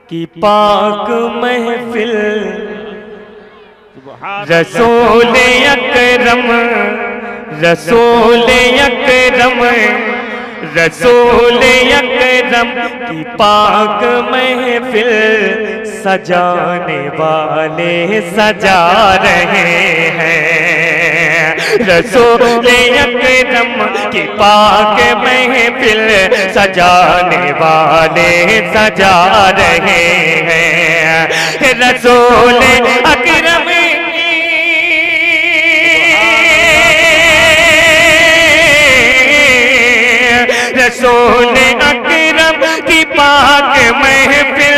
की पाक महफिल रसूल अकरम रसूल अकरम रसूल अकरम की पाक महफिल सजाने वाले सजा रहे हैं। रसूल अकरम की पाक महफिल सजाने वाले सजा रहे हैं। रसूल अकरम रसूल अकरम की पाक महफिल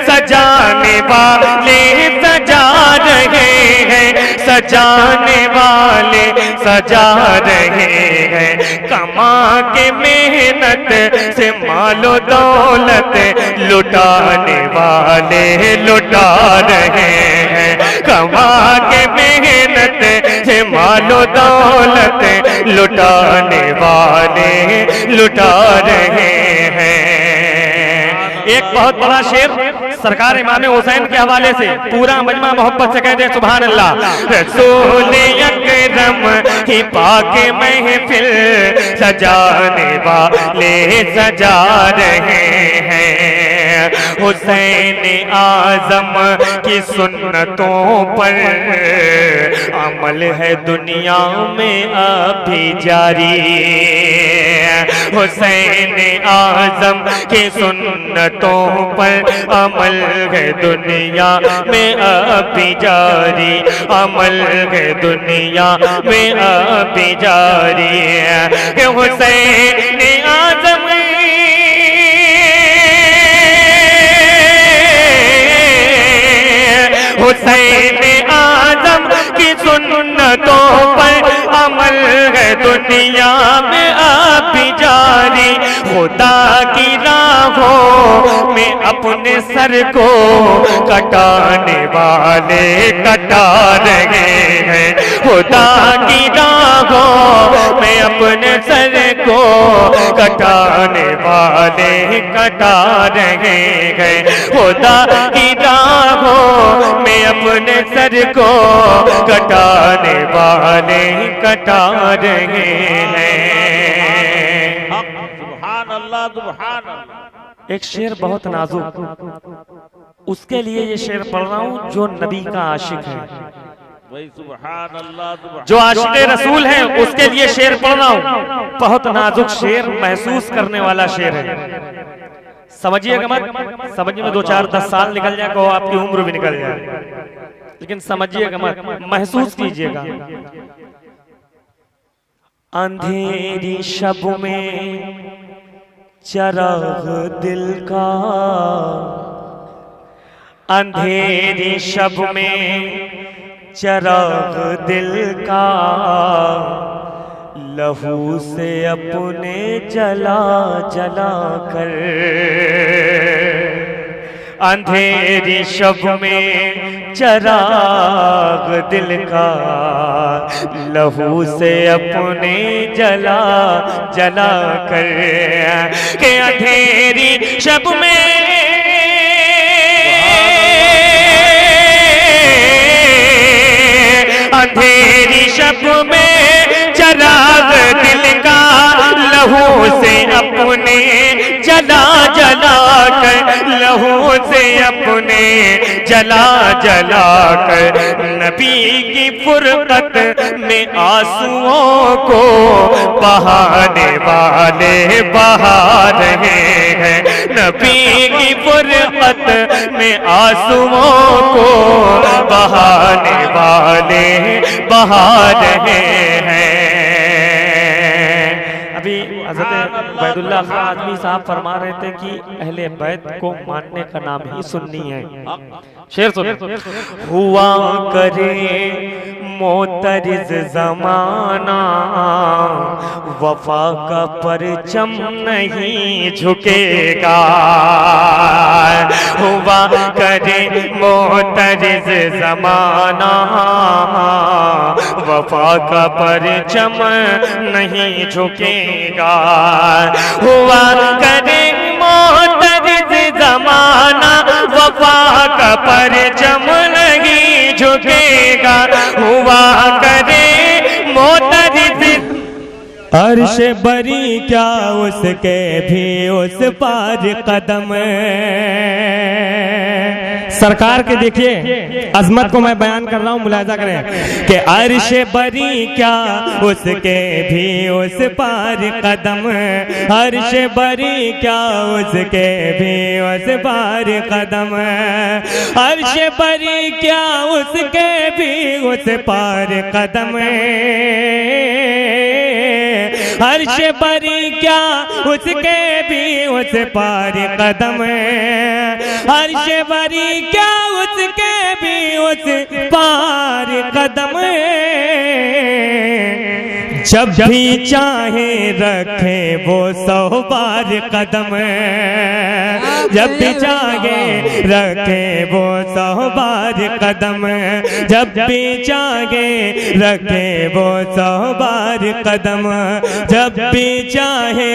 सजाने वाले सजा रहे हैं। सजाने वाले सजा रहे हैं। कमा के मेहनत से मालो दौलत लुटाने वाले लुटा रहे हैं। कमा के मेहनत से मालो दौलत लुटाने वाले लुटा रहे हैं। एक बहुत बड़ा शेर सरकार इमाम हुसैन के हवाले से पूरा मजमा मोहब्बत से कहते हैं सुभान अल्लाह। रसूल अकरम ही पाक महफिल सजाने वाले सजा रहे हैं। हुसैन आजम की सुन्नतों पर अमल है दुनिया में अभी जारी। हुसैन आजम की सुन्नतों पर अमल है दुनिया में अभी जारी। अमल है दुनिया में अभी जारी। हुसैन आजम हुसैन आजम की सुन्नतों पर अमल है दुनिया में अभी जारी। खुदा की राहों में अपने सर को कटाने वाले कटा रहे हैं। खुदा की राहों में अपने सर को कटाने वाले कटा रहे हैं। खुदा की राहों में अपने सर को कटाने वाले कटा रहे हैं। सुभान अल्लाह सुभान अल्लाह। एक शेर बहुत नाजुक, उसके लिए ये शेर पढ़ रहा हूं जो नबी का आशिक है, सुभान अल्लाह। जो आशिक रसूल है उसके लिए शेर पढ़ रहा हूं। बहुत नाजुक शेर, महसूस करने वाला शेर है। समझिएगा मत, समझने में 2-4-10 साल निकल जाए, कहो आपकी उम्र भी निकल जाए, लेकिन समझिएगा मत, महसूस कीजिएगा। अंधेरी शब में चराग दिल का, अंधेरी शब में चराग दिल का, लहू से अपने जला जला कर। अंधेरी शब में चराग दिल का, लहू से अपने जला जला कर। के अंधेरी शब में अंधेरी शब में चराग दिल का, लहू से अपने जला जला कर। लहू से अपने जला जला कर। नबी की फुरकत में आंसुओं को बहाने वाले बहा रहे हैं। नबी की फुरकत में आंसुओं को बहाने वाले बहा रहे हैं। अभी हज़रत बैदुल्लाह खां आदमी साहब फरमा रहे थे कि अहले बैत को मानने का नाम ही सुन्नी है। शेर सुने। हुआ करे मोतरिज जमाना, वफा का परचम नहीं झुकेगा। हुआ करे मोतरिज जमाना, वफा का परचम नहीं झुकेगा। हुआ करे मोतरिज जमाना, झुकेगा हुआ करे मोतरिद। अर्श बरी क्या उसके भी उस पार कदम। सरकार के देखिए अजमत को मैं बयान कर रहा हूं, मुलाहिजा करें कि अर्श बरी क्या उसके भी उस पार कदम। अर्श बरी क्या उसके भी उस पार कदम। अर्श बरी क्या उसके भी उस पार कदम। अर्श बरी क्या उसके भी उस पार कदम। अर्श बरी क्या उसके भी उस पार कदम। जब भी चाहे रखे वो 100 बार कदम। जब भी चाहे रखे वो 100 बार कदम। जब भी चाहे रखे वो 100 बार कदम। जब भी चाहे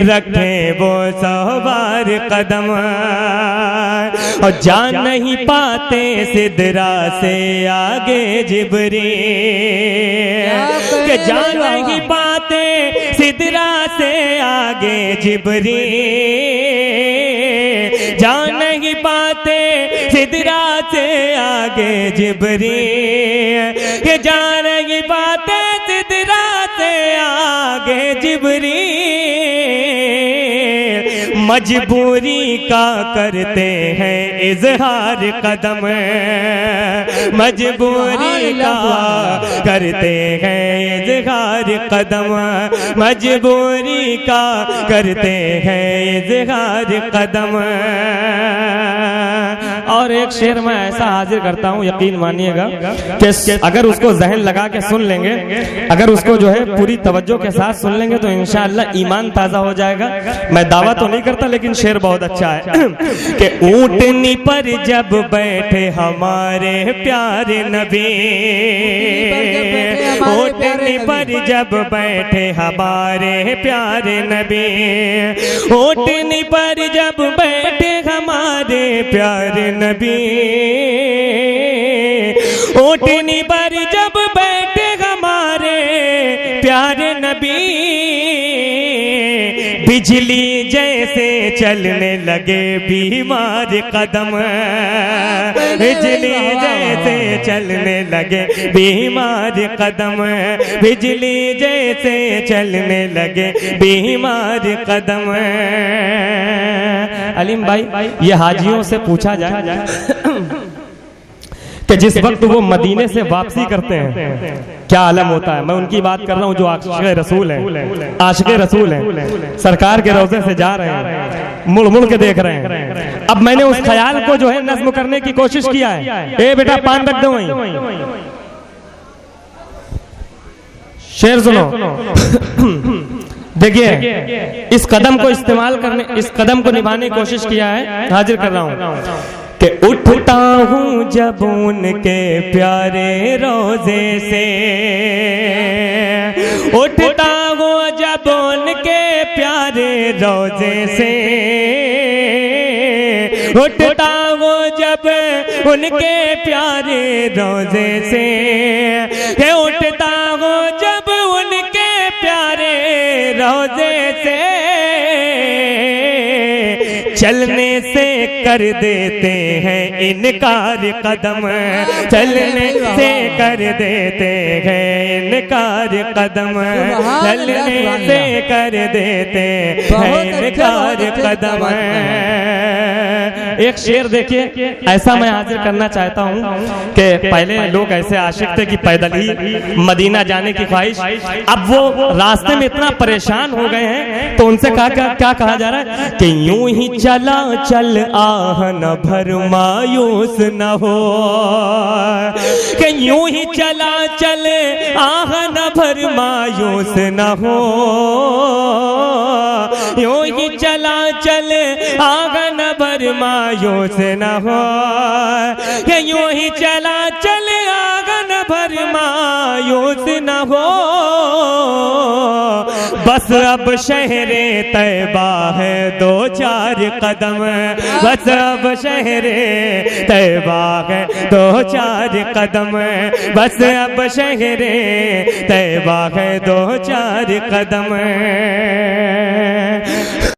रखे वो 100 बार कदम। और जान नहीं पाते सिदरा से आगे जिब्रील के जान नहीं पाते सिदरा से आगे जिब्रील। जान नहीं पाते सिदरा से आगे जिब्रील। ये जान नहीं पाते सिदरा से आगे जिब्रील। मजबूरी का करते हैं इजहार कदम। मजबूरी का करते हैं इजहार कदम। मजबूरी का करते हैं इजहार कदम। और एक शेर मैं ऐसा हाजिर करता हूँ, यकीन मानिएगा कि अगर उसको जहन लगा के सुन लेंगे, अगर उसको जो है पूरी तवज्जो के साथ सुन लेंगे तो इंशाअल्लाह ईमान ताजा हो जाएगा। मैं दावा तो नहीं करता लेकिन शेर बहुत अच्छा है कि ऊंटनी पर जब बैठे हमारे प्यारे नबी। ऊंटनी पर जब बैठे हमारे प्यारे नबी। ऊंटनी पर जब बैठे हमारे प्यारे नबी। ऊंटनी पर जब बैठे हमारे प्यारे नबी। बिजली जैसे चलने लगे बीमार कदम। बिजली जैसे चलने लगे बीमार कदम। बिजली जैसे चलने लगे बीमार कदम। अलीम भाई ये हाजियों से पूछा जाए कि जिस वक्त वो मदीने से वापसी करते हैं क्या आलम होता है। मैं उनकी बात कर रहा हूँ जो आशिक़े रसूल हैं। आशिक़े रसूल हैं, सरकार के रोज़े से जा रहे हैं, मुड़ मुड़ के देख रहे हैं। अब मैंने उस ख्याल को जो है नज़्म करने की कोशिश किया है। ए बेटा पान रख दो वहीं, शेर सुनो। देखिए इस कदम को इस्तेमाल करने, इस कदम को निभाने की कोशिश किया है, हाजिर कर रहा हूँ कि उठता हूँ जब उनके प्यारे रोजे से। उठता हूँ जब उनके प्यारे रोजे से। उठता हूँ जब उनके प्यारे रोजे से। उठता हूँ जब उनके प्यारे रोजे से। चलने से कर देते हैं इनकार कदम। चलने से कर देते हैं इनकार कदम। चलने से कर देते हैं इनकार कदम। एक शेर देखिए ऐसा मैं हाजिर करना चाहता हूँ कि पहले लोग ऐसे आशिक थे कि पैदल ही मदीना जाने की ख्वाहिश। अब वो रास्ते में इतना परेशान हो गए हैं तो उनसे क्या कहा जा रहा है कि यूं ही चला चल आहन भर मायूस न हो। कि यूं ही चला चल आहन भर मायूस न हो। यूं ही चला चल आंगन भर मायूस न हो। यूं ही चला चल आंगन भर मायूस न हो। बस अब शहरे तैबा है 2-4 कदम, बस अब शहरे तैबा है 2-4 कदम, बस अब शहरे तैबा है 2-4 कदम।